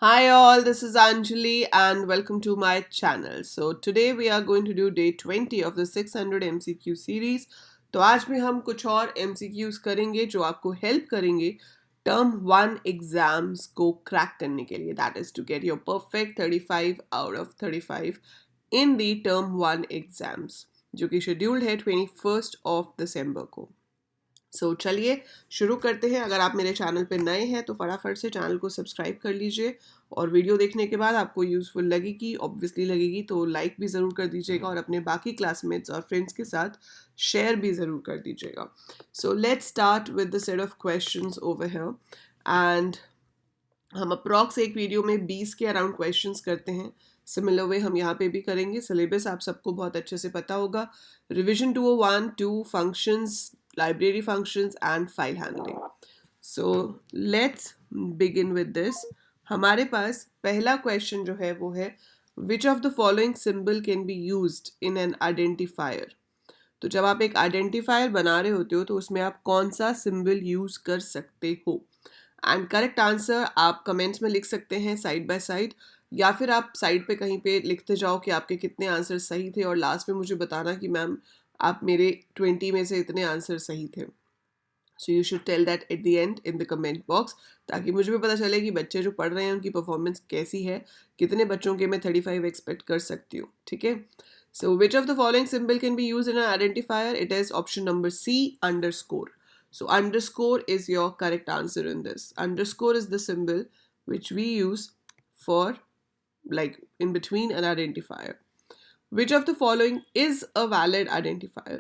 Hi all, this is Anjali and welcome to my channel. So today we are going to do day 20 of the 600 MCQ series. तो आज भी हम कुछ और MCQs करेंगे जो आपको हेल्प करेंगे टर्म 1 एग्जाम्स को क्रैक करने के लिए. That is to get your perfect 35 out of 35 in the term 1 exams जो कि शेड्यूल्ड है 21 ऑफ दिसंबर को. चलिए शुरू करते हैं. अगर आप मेरे चैनल पे नए हैं तो फटाफट से चैनल को सब्सक्राइब कर लीजिए और वीडियो देखने के बाद आपको यूज़फुल लगेगी, ऑब्वियसली लगेगी, तो लाइक भी ज़रूर कर दीजिएगा और अपने बाकी क्लासमेट्स और फ्रेंड्स के साथ शेयर भी ज़रूर कर दीजिएगा. So let's start with the set of questions over here and हम अप्रॉक्स एक वीडियो में 20 के अराउंड क्वेश्चंस करते हैं. सिमिलर वे हम यहाँ पे भी करेंगे. सिलेबस आप सबको बहुत अच्छे से पता होगा. Revision 201, 2 functions, library functions and file handling. So let's begin with this. हमारे पास पहला क्वेश्चन जो है वो है which of the following symbol can be used in an identifier. तो जब आप एक आइडेंटिफायर बना रहे होते हो तो उसमें आप कौन सा सिंबल यूज कर सकते हो. एंड करेक्ट आंसर आप कमेंट्स में लिख सकते हैं साइड बाय साइड, या फिर आप साइड पे कहीं पे लिखते जाओ कि आपके कितने आंसर सही थे और लास्ट में मुझे बताना कि मैम आप मेरे 20 में से इतने आंसर सही थे. So you should tell that at the end in the comment box, ताकि मुझे भी पता चले कि बच्चे जो पढ़ रहे हैं उनकी परफॉर्मेंस कैसी है, कितने बच्चों के मैं 35 एक्सपेक्ट कर सकती हूँ. ठीक है. So which of the following symbol can be use in an identifier. It is option number C, underscore. So underscore is your correct answer in this. Underscore is the symbol which we use for like in between an identifier. Which of the following is a valid identifier?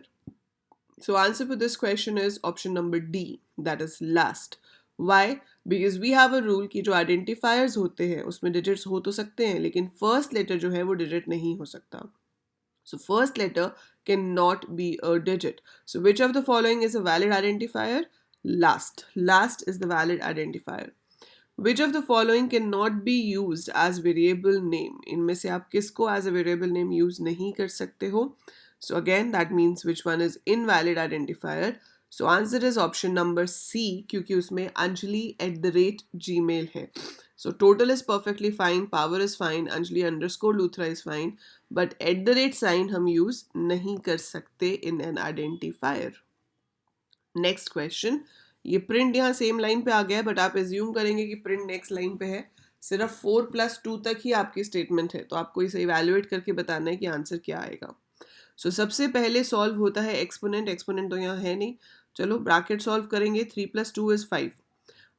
So answer for this question is option number D, that is last. Why? Because we have a rule कि जो identifiers होते हैं उसमें digits हो तो सकते हैं लेकिन first letter जो है वो digit नहीं हो सकता. So first letter cannot be a digit. So which of the following is a valid identifier? Last. Last is the valid identifier. Which of the following cannot be used as variable name? इनमें से आप किसको as a variable name use नहीं कर सकते हो? So again that means which one is invalid identifier. So answer is option number C, क्योंकि उसमें Anjali@gmail है. So total is perfectly fine, power is fine, Anjali_Luthra is fine, but @sign हम use नहीं कर सकते in an identifier. Next question. ये print यहाँ same line पे आ गया है बट आप एज्यूम करेंगे कि प्रिंट नेक्स्ट लाइन पे है. सिर्फ 4+2 तक ही आपकी स्टेटमेंट है, तो आपको इसे इवेल्युएट करके बताना है कि आंसर क्या आएगा. सो सबसे पहले सॉल्व होता है एक्सपोनेंट. एक्सपोनेंट तो यहाँ है नहीं, चलो ब्रैकेट सॉल्व करेंगे. 3+2 इज 5.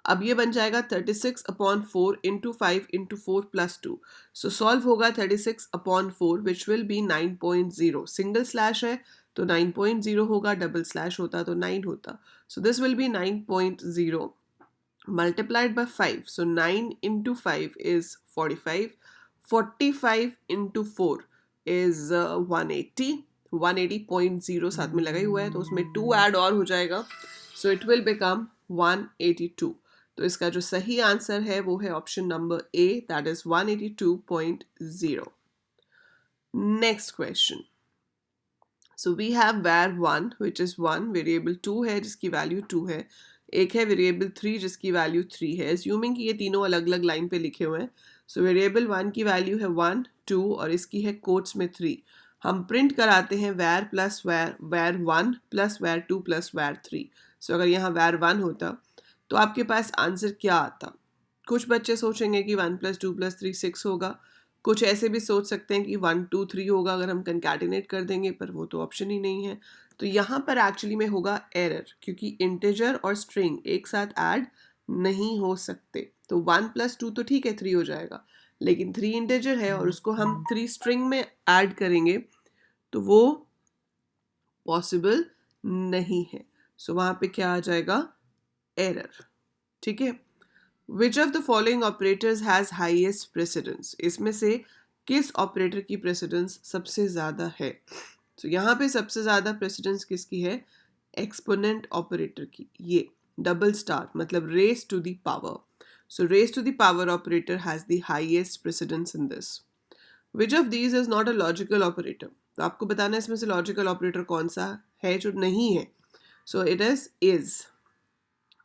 अब ये बन जाएगा 36/4 इंटू 5 इंटू 4+2. सो सॉल्व होगा 36/4 which will be 9.0. Single slash है तो 9.0 होगा, डबल स्लैश होता तो 9 होता. So this will be 9.0 multiplied by 5. So 9 into 5 is 45. 45 into 4 is 180. 180.0 साथ में लगा ही हुआ है तो उसमें 2 ऐड और हो जाएगा. So it will become 182. तो इसका जो सही आंसर है वो है option number A, that is 182.0. Next question. So we have var 1 which is 1, variable 2 है जिसकी वैल्यू 2 है, एक है वेरिएबल 3 जिसकी वैल्यू 3 है. एज्यूमिंग कि ये तीनों अलग अलग लाइन पे लिखे हुए हैं. सो वेरिएबल 1 की वैल्यू है 1, 2 और इसकी है कोट्स में 3. हम प्रिंट कराते हैं var plus var 1 plus var 2 plus var 3. सो अगर यहाँ var 1 होता तो आपके पास आंसर क्या आता? कुछ बच्चे सोचेंगे कि 1 + 2 + 3 6 होगा. कुछ ऐसे भी सोच सकते हैं कि 1 2 3 होगा अगर हम कंकैटिनेट कर देंगे, पर वो तो ऑप्शन ही नहीं है. तो यहाँ पर एक्चुअली में होगा एरर, क्योंकि इंटीजर और स्ट्रिंग एक साथ ऐड नहीं हो सकते. तो 1 + 2 तो ठीक है 3 हो जाएगा, लेकिन 3 इंटीजर है और उसको हम 3 स्ट्रिंग में ऐड करेंगे तो वो पॉसिबल नहीं है. सो वहाँ पे क्या आ जाएगा? एरर. ठीक है. विच of the following operators has highest precedence. इसमें से किस ऑपरेटर की प्रेसिडेंस सबसे ज़्यादा है? तो यहाँ पे सबसे ज़्यादा प्रेसिडेंस किसकी है? एक्सपोनेंट ऑपरेटर की. ये डबल स्टार मतलब raise to the power. So raise to the power operator has the highest precedence in this. Which of these is not a logical operator. तो आपको बताना है इसमें से लॉजिकल ऑपरेटर कौन सा है जो नहीं है. सो इट इज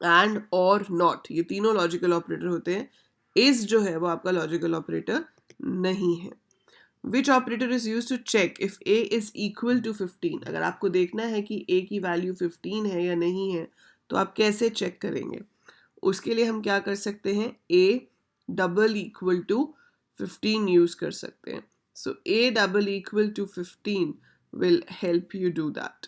एंड और नॉट. ये तीनों लॉजिकल ऑपरेटर होते हैं. इज जो है वो आपका लॉजिकल ऑपरेटर नहीं है. Which operator is use to check if A is equal to 15. अगर आपको देखना है कि ए की वैल्यू 15 है या नहीं है तो आप कैसे चेक करेंगे? उसके लिए हम क्या कर सकते हैं, A double equal to 15 use कर सकते हैं. So A double equal to 15 will help you do that.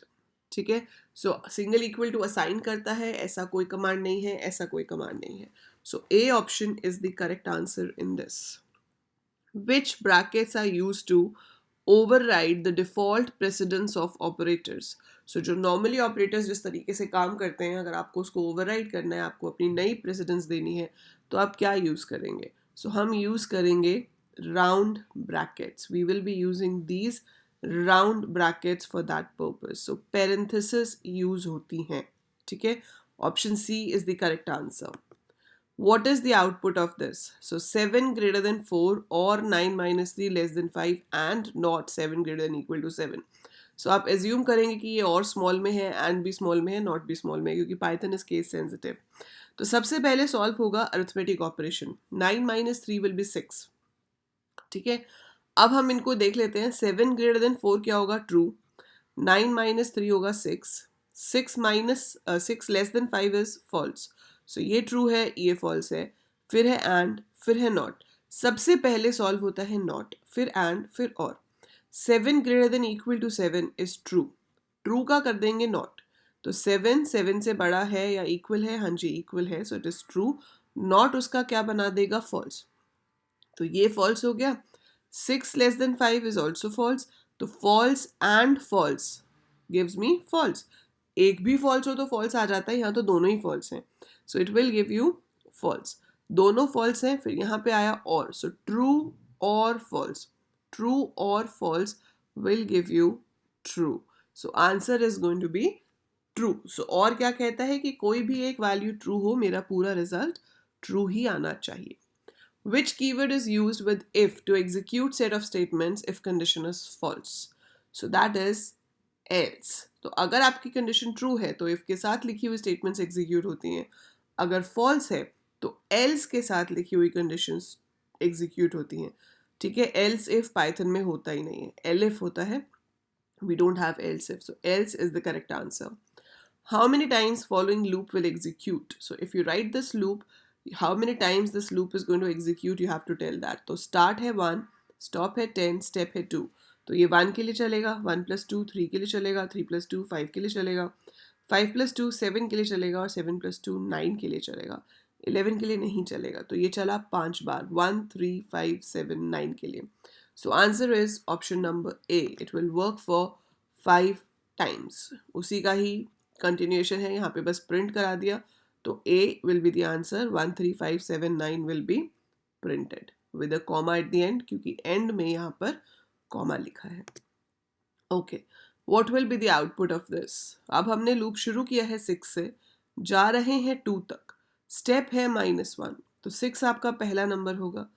ठीक है, so single equal to assign करता है, ऐसा कोई कमांड नहीं है, ऐसा कोई कमांड नहीं है. So A option is the correct answer in this. Which brackets are used to override the default precedence of operators? So जो normally operators जिस तरीके से काम करते हैं, अगर आपको उसको override करना है, आपको अपनी नई precedence देनी है, तो आप क्या use करेंगे? So हम use करेंगे round brackets. We will be using these round brackets for that purpose. So parenthesis use होती हैं. ठीक है, option C is the correct answer. What is the output of this? So 7 greater than 4 or 9 minus 3 less than 5 and not 7 greater than equal to 7. So आप assume करेंगे कि ये और small में है and भी small में है, not भी small में है, क्योंकि Python is case sensitive. तो सबसे पहले solve होगा arithmetic operation. 9 minus 3 will be 6. ठीक है, अब हम इनको देख लेते हैं. 7 greater than 4 क्या होगा? True. 9 minus 3 होगा 6. 6 minus 6 less than 5 is false. सो ये ट्रू है, ये फॉल्स है, फिर है एंड, फिर है नॉट. सबसे पहले सॉल्व होता है नॉट, फिर एंड, फिर और. 7 greater than equal to 7 is true. True का कर देंगे नॉट. तो 7 से बड़ा है या इक्वल है? हाँ जी, इक्वल है, so it is true. Not उसका क्या बना देगा? फॉल्स. तो ये फॉल्स हो गया. 6 less than 5 is also false. तो false and false gives me false. एक भी फॉल्स हो तो फॉल्स आ जाता है, यहाँ तो दोनों ही फॉल्स हैं. So it will give you false. दोनों फॉल्स हैं, फिर यहाँ पे आया और. सो ट्रू और फॉल्स, ट्रू और false will give you true. So answer is going to be true. So और क्या कहता है कि कोई भी एक वैल्यू ट्रू हो, मेरा पूरा रिजल्ट ट्रू ही आना चाहिए. Which keyword is used with if to execute set of statements if condition is false? So that is else. तो अगर आपकी कंडीशन ट्रू है तो if के साथ लिखी हुई स्टेटमेंट्स एग्जीक्यूट होती हैं. अगर false है तो else के साथ लिखी हुई कंडीशंस एग्जीक्यूट होती हैं. ठीक है, else if पाइथन में होता ही नहीं है, elif होता है. We don't have else if, so else is the correct answer. How many times following loop will execute? So if you write this loop, how many times this loop is going to execute, you have to tell that. तो start है 1, stop है 10, step है 2. तो ये 1 के लिए चलेगा, 1 + 2 3 के लिए चलेगा, 3 + 2 5 के लिए चलेगा, 5 + 2 7 के लिए चलेगा और 7 + 2 9 के लिए चलेगा. 11 के लिए नहीं चलेगा. तो ये चला 5 बार, 1 3 5 7 9 के लिए. सो answer is option number A. It will work for 5 times. उसी का ही कंटिन्यूएशन है, यहाँ पे बस प्रिंट करा दिया. तो A will be the answer. 1 3 5 7 9 will be printed with a comma at the end, क्योंकि end में यहाँ पर comma लिखा है. Okay, what will be the output of this? अब हमने loop शुरू किया है 6 से, जा रहे हैं 2 तक. Step है -1, तो 6 आपका पहला नंबर होगा.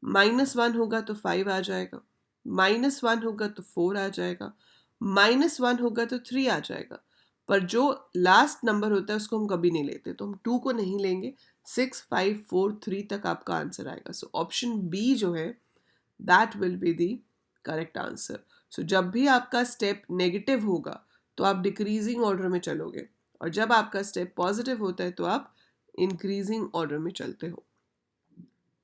-1 होगा तो 5 आ जाएगा, -1 होगा तो 4 आ जाएगा, -1 होगा तो 3 आ जाएगा. पर जो लास्ट नंबर होता है उसको हम कभी नहीं लेते, तो हम 2 को नहीं लेंगे. 6 5 4 3 तक आपका आंसर आएगा. सो ऑप्शन बी जो है that will be the correct answer. So जब भी आपका स्टेप नेगेटिव होगा तो आप डिक्रीजिंग ऑर्डर में चलोगे, और जब आपका स्टेप पॉजिटिव होता है तो आप इंक्रीजिंग ऑर्डर में चलते हो.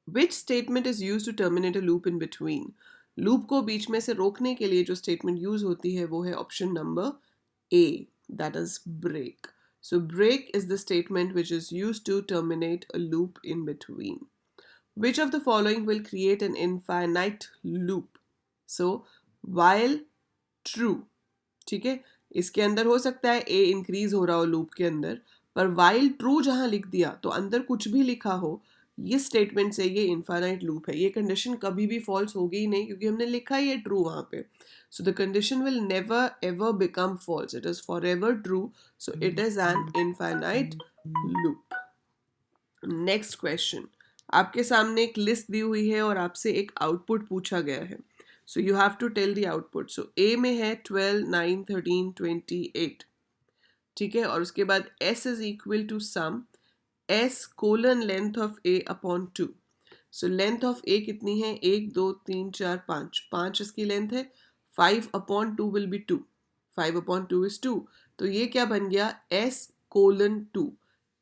Which statement is use to terminate a loop in between? Loop को बीच में से रोकने के लिए जो स्टेटमेंट यूज होती है वो है option number A, that is break. So break is the statement which is used to terminate a loop in between. Which of the following will create an infinite loop? So while true, ठीक है, इसके अंदर हो सकता है a increase हो रहा हो लूप के अंदर, पर while true जहां लिख दिया तो अंदर कुछ भी लिखा हो, ये स्टेटमेंट से ये इनफाइनाइट लूप है. ये कंडीशन कभी भी फॉल्स होगी ही नहीं, क्योंकि हमने लिखा ही है ट्रू वहां पे. So the condition will never ever become false. It is forever true. So it is an infinite loop. Next question. आपके सामने एक लिस्ट दी हुई है और आपसे एक आउटपुट पूछा गया है. So you have to tell the output. So A में है 12 9 13 28. ठीक है, और उसके बाद S is equal to sum S colon length of A upon 2. So length of A कितनी है, 1 2 3 4 5, 5 इसकी लेंथ है, 5/2 विल बी 2, 5/2 इज 2, तो ये क्या बन गया, S:2।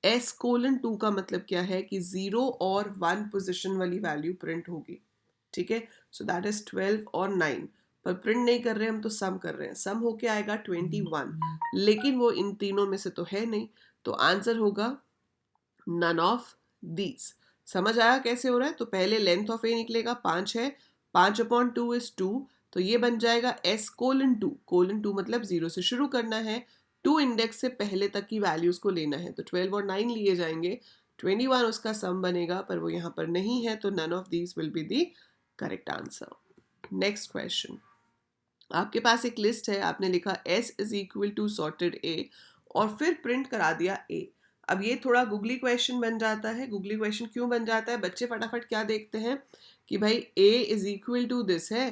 S:2 का मतलब क्या है कि 0 और 1 पोजिशन वाली वैल्यू प्रिंट होगी, ठीक है। सो दैट इज 12 और 9, पर प्रिंट नहीं कर रहे हम तो सम कर रहे हैं, सम होके आएगा 21, लेकिन वो इन तीनों में से तो है नहीं, तो आंसर होगा नन ऑफ दीज। समझ आया कैसे हो रहा है, तो पहले लेंथ ऑफ ए निकलेगा, 5 है, 5/2 इज 2, तो ये बन जाएगा S:2, कोलन 2 मतलब 0 से शुरू करना है, 2 इंडेक्स से पहले तक की वैल्यूज को लेना है, तो 12 और 9 लिए जाएंगे, 21 उसका सम बनेगा, पर वो यहाँ पर नहीं है, तो none of these will be the correct answer. Next question, आपके पास एक लिस्ट है, आपने लिखा S is equal to sorted A और फिर प्रिंट करा दिया ए। अब ये थोड़ा गूगली क्वेश्चन बन जाता है। गूगली क्वेश्चन क्यों बन जाता है, बच्चे फटाफट क्या देखते हैं कि भाई A is equal to this है,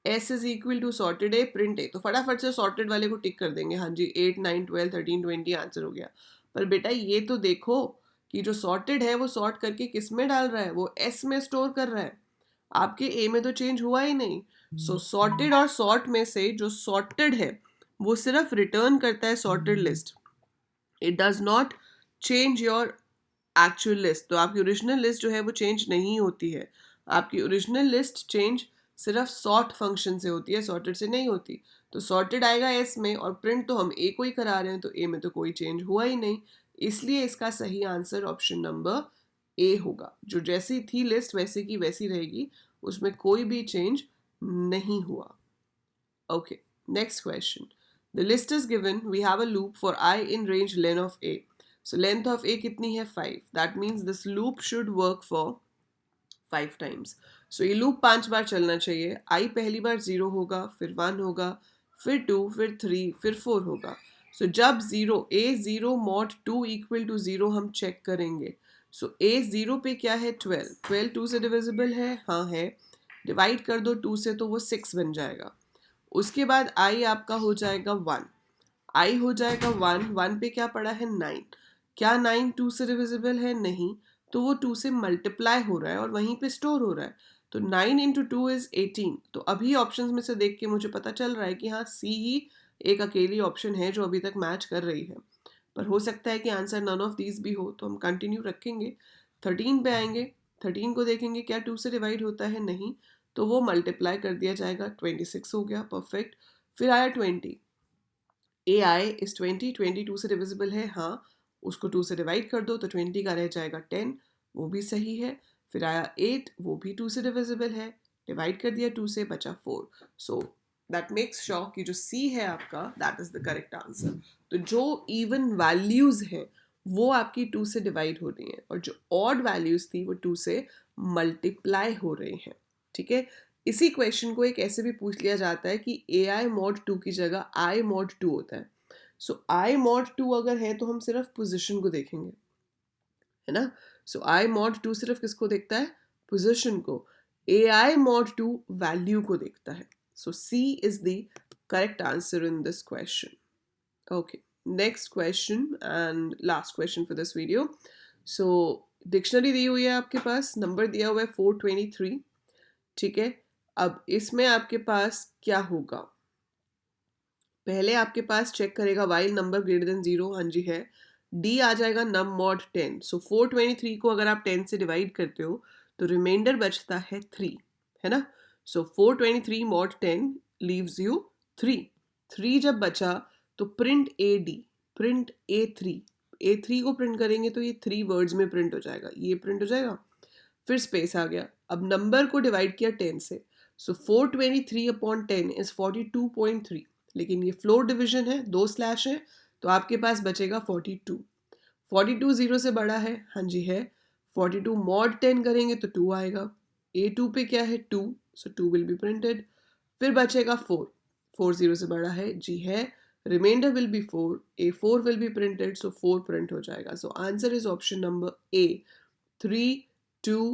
S is equal to sorted A, print A, तो फटाफट से सॉर्टेड वाले को टिक कर देंगे, हाँ जी 8 9 12 13 20 आंसर हो गया। पर बेटा ये तो देखो कि जो सॉर्टेड है वो सॉर्ट करके किस में डाल रहा है, वो S में स्टोर कर रहा है, आपके ए में तो चेंज हुआ ही नहीं। सो सॉर्टेड और सॉर्ट में से जो सॉर्टेड है वो सिर्फ रिटर्न करता है sorted list, it does not change your actual list. तो आपकी ओरिजिनल लिस्ट जो है वो चेंज नहीं होती है, आपकी ओरिजिनल लिस्ट चेंज सिर्फ सॉर्ट फंक्शन से होती है, सॉर्टेड से नहीं होती। तो सॉर्टेड आएगा एस में और प्रिंट तो हम ए को ही करा रहे हैं, तो ए में तो कोई चेंज हुआ ही नहीं, इसलिए इसका सही आंसर ऑप्शन नंबर ए होगा। जो जैसी थी लिस्ट वैसे की वैसी रहेगी, उसमें कोई भी चेंज नहीं हुआ। Okay, next question, the list is given, we have a loop for I in range len of A. So length of A कितनी है 5, that means this loop should work for 5 times. So ये loop 5 बार चलना चाहिए। आई पहली बार 0 होगा, फिर 1 होगा, फिर 2, फिर 3, फिर 4 होगा। सो जब 0 ए 0 मॉड 2 इक्वल टू 0 हम चेक करेंगे। सो ए 0 पे क्या है 12, 12 2 से डिविजिबल है, हाँ है, डिवाइड कर दो 2 से तो वो 6 बन जाएगा। उसके बाद आई आपका हो जाएगा 1, आई हो जाएगा 1, 1 पे क्या पड़ा है 9, क्या 9 2 से डिविजिबल है, नहीं, तो वो 2 से मल्टीप्लाई हो रहा है और वहीं पे स्टोर हो रहा है, तो 9 इंटू 2 इज 18। तो अभी ऑप्शंस में से देख के मुझे पता चल रहा है कि हाँ सी ही एक अकेली ऑप्शन है जो अभी तक मैच कर रही है, पर हो सकता है कि आंसर नन ऑफ दीज भी हो, तो हम कंटिन्यू रखेंगे। 13 पे आएंगे, 13 को देखेंगे क्या 2 से डिवाइड होता है, नहीं, तो वो मल्टीप्लाई कर दिया जाएगा, 26 हो गया, परफेक्ट। फिर आया 20, ए आई इज 20, 22 से डिविजिबल है, हाँ, उसको 2 से डिवाइड कर दो तो 20 का रह जाएगा 10, वो भी सही है। फिर आया 8, वो भी 2 से डिविजिबल है, डिवाइड कर दिया 2 से, बचा 4। सो दैट मेक्स श्योर कि जो सी है आपका that is the correct answer. तो जो इवन वैल्यूज हैं वो आपकी 2 से डिवाइड हो रही हैं और जो ऑड वैल्यूज थी वो 2 से मल्टीप्लाई हो रही हैं, ठीक है। इसी क्वेश्चन को एक ऐसे भी पूछ लिया जाता है कि ए आई मॉड 2 की जगह आई मॉड 2 होता है। सो आई मॉड 2 अगर है तो हम सिर्फ पोजिशन को देखेंगे, है ना। सो आई मॉड 2 सिर्फ किसको देखता है, पोजिशन को, ए आई मॉड 2 वैल्यू को देखता है। So C is the correct answer in this question. Okay, next question and last question for this video. So dictionary दी हुई है आपके पास, नंबर दिया हुआ है 423, ठीक है। अब इसमें आपके पास क्या होगा, पहले आपके पास चेक करेगा वाइल नंबर ग्रेटर देन 0, हाँ जी है, डी आ जाएगा नम मॉड 10। सो 423 को अगर आप 10 से डिवाइड करते हो तो रिमाइंडर बचता है 3, है ना। सो 423 मॉड 10 लीव्स यू 3, 3 जब बचा तो print A D, print A3, A3 को प्रिंट करेंगे तो ये 3 वर्ड्स में प्रिंट हो जाएगा, ये प्रिंट हो जाएगा, फिर स्पेस आ गया। अब नंबर को डिवाइड किया 10 से, सो 423/10 इज 42.3, लेकिन ये फ्लोर डिवीजन है, 2 स्लैश है, तो आपके पास बचेगा 42। 42 0 से बड़ा है, हाँ जी है, 42 मॉड 10 करेंगे तो 2 आएगा, A2 पे क्या है 2, सो 2 विल बी प्रिंटेड। फिर बचेगा 4, 4 0 से बड़ा है, जी है, reminder will be 4, A4 will be printed, so 4 print हो जाएगा। So answer is option number A, 3 2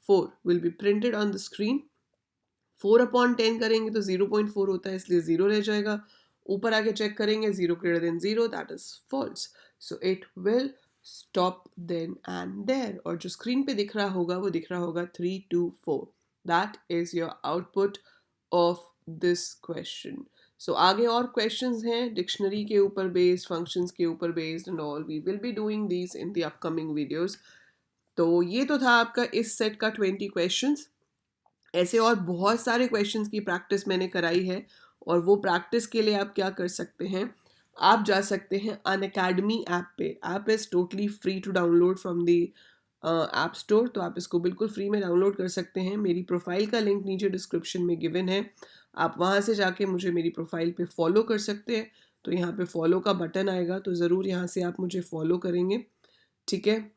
4 will be printed on the screen. 4/10 करेंगे तो 0.4 होता है, इसलिए 0 रह जाएगा। ऊपर आके चेक करेंगे 0 greater than 0, that is false, so it will stop then and there. और जो स्क्रीन पे दिख रहा होगा वो दिख रहा होगा 3, 2, 4. That is your output of this question. So आगे और questions हैं डिक्शनरी के ऊपर बेस्ड, फंक्शंस के ऊपर based and all. We will be doing these in the upcoming videos. तो ये तो था आपका इस सेट का 20 क्वेश्चंस. ऐसे और बहुत सारे क्वेश्चंस की प्रैक्टिस मैंने कराई है, और वो प्रैक्टिस के लिए आप क्या कर सकते हैं, आप जा सकते हैं अनअकैडमी ऐप पे. App is totally free to download from the App Store. तो आप इसको बिल्कुल फ्री में डाउनलोड कर सकते हैं. मेरी प्रोफाइल का लिंक नीचे डिस्क्रिप्शन में गिवन है. आप वहाँ से जाके मुझे मेरी प्रोफाइल पे फॉलो कर सकते हैं. तो यहाँ पे फॉलो का बटन आएगा, तो ज़रूर यहाँ से आप मुझे फॉलो करेंगे. ठीक है,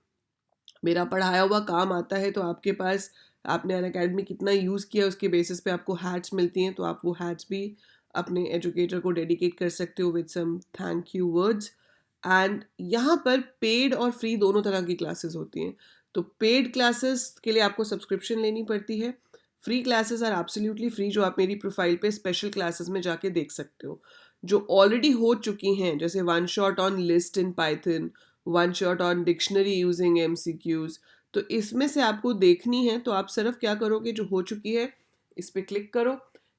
मेरा पढ़ाया हुआ काम आता है, तो आपके पास आपने अनअकैडमी कितना यूज़ किया उसके बेसिस पे आपको हैट्स मिलती हैं. तो आप वो हैट्स भी अपने एजुकेटर को डेडिकेट कर सकते हो with some thank you words. And यहाँ पर पेड और फ्री दोनों तरह की क्लासेस होती हैं. तो पेड क्लासेस के लिए आपको सब्सक्रिप्शन लेनी पड़ती है. Free classes are absolutely free, जो आप मेरी प्रोफाइल पे स्पेशल क्लासेस में जाके देख सकते हो, जो ऑलरेडी हो चुकी हैं. जैसे one shot on list in Python, one shot on dictionary using MCQs. तो इसमें से आपको देखनी है, तो आप सिर्फ क्या करोगे, जो हो चुकी है इस पर क्लिक करो.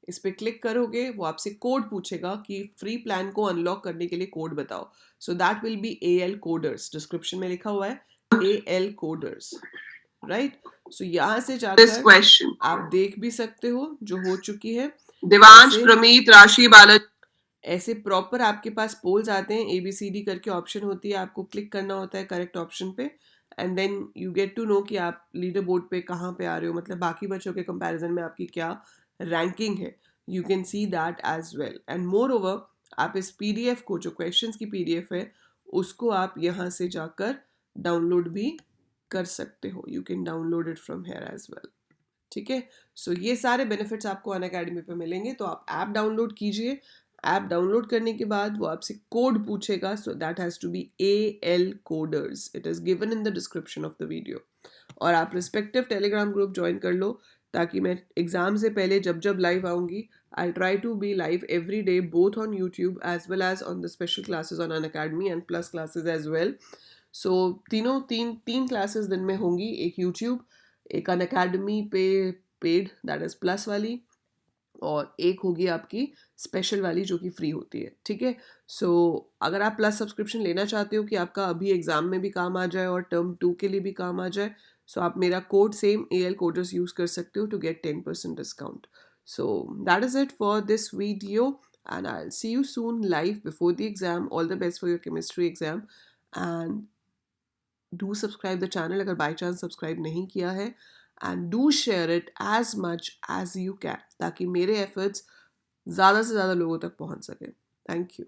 इस पर क्लिक करोगे, वो आपसे कोड पूछेगा कि फ्री प्लान को अनलॉक करने के लिए कोड बताओ. So that will B AL coders. Description में लिखा हुआ है AL कोडर्स, राइट. सो यहाँ से जाकर आप देख भी सकते हो जो हो चुकी है. देवांश, प्रमीत, राशि, बालाजी. ऐसे प्रॉपर आपके पास पोल्स आते हैं, ABCD करके ऑप्शन होती है, आपको क्लिक करना होता है करेक्ट ऑप्शन पे, and then you get to know कि आप लीडर बोर्ड पे कहाँ पे आ रहे हो, मतलब बाकी बच्चों के कंपैरिजन में आपकी क्या रैंकिंग है. You can see that as well. And moreover, आप इस PDF को, जो क्वेश्चंस की PDF है, उसको आप यहाँ से जाकर डाउनलोड भी कर सकते हो. You can download it from here as well. ठीक है, सो ये सारे बेनिफिट्स आपको अनअकैडमी पे मिलेंगे. तो आप ऐप डाउनलोड कीजिए. ऐप डाउनलोड करने के बाद वो आपसे कोड पूछेगा, so that has to be AL coders. It is given in the description of the video. और आप रिस्पेक्टिव टेलीग्राम ग्रुप ज्वाइन कर लो, ताकि मैं एग्ज़ाम से पहले जब जब लाइव आऊँगी, I try to be live every day, both on YouTube as well as on the special classes on Unacademy and plus classes as well. So तीन classes दिन में होंगी. एक यूट्यूब, एक अनअकैडमी पे पेड, दैट इज़ प्लस वाली, और एक होगी आपकी स्पेशल वाली जो कि फ्री होती है. ठीक है, सो अगर आप प्लस सब्सक्रिप्शन लेना चाहते हो कि आपका अभी एग्ज़ाम में भी काम आ जाए और टर्म 2 के लिए भी काम आ जाए, सो आप मेरा code same AL coders use कर सकते हो to get 10% discount. So that is it for this video, and I'll see you soon live before the exam. All the best for your chemistry exam, and do subscribe the channel अगर by chance subscribe नहीं किया है, and do share it as much as you can, ताकि मेरे efforts ज़्यादा से ज़्यादा लोगों तक पहुंच सके. Thank you.